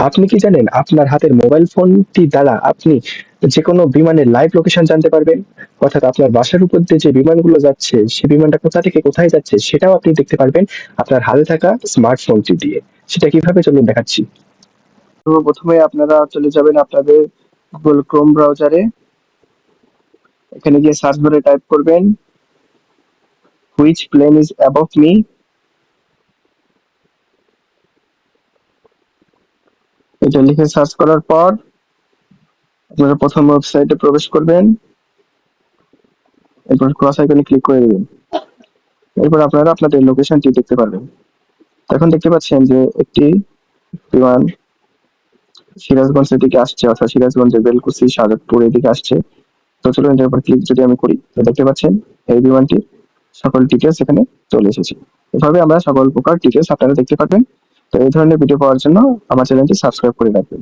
আপনি কি জানেন আপনার হাতের মোবাইল ফোনটি দ্বারা আপনি যেকোনো বিমানের লাইভ লোকেশন জানতে পারবেন? অর্থাৎ আপনার বাসার উপর দিয়ে যে বিমানগুলো যাচ্ছে, সে বিমানটা কোথা থেকে কোথায় যাচ্ছে সেটাও আপনি দেখতে পারবেন আপনার হাতে থাকা স্মার্টফোনটি দিয়ে। সেটা কিভাবে চলুন দেখাচ্ছি। তো প্রথমে আপনারা চলে যাবেন আপনাদের Google Chrome ব্রাউজারে। এখানে গিয়ে সার্চ বারে টাইপ করবেন which plane is above me। এটা লিখে সার্চ করার পর আপনারা প্রথম ওয়েবসাইটে প্রবেশ করবেন, এরপর ক্রস আইকনে ক্লিক করে দেবেন। এরপর আপনারা আপনাদের লোকেশনটি দেখতে পারবেন। এখন দেখতে পাচ্ছেন যে একটি বিমান সিরাজগঞ্জের দিকে আসছে, অর্থাৎ সিরাজগঞ্জের বেলকুচি সাজাদপুর এদিকে আসছে। তো চলুন এটার উপর ক্লিক যদি আমি করি, তো দেখতে পাচ্ছেন এই বিমানটির সকল ডিটেলস এখানে চলে এসেছে। এভাবে আমরা সকল প্রকার ডিটেলস আপনারা দেখতে পারবেন। তো এই ধরনের ভিডিও পাওয়ার জন্য আমার চ্যানেলটি সাবস্ক্রাইব করে রাখবেন।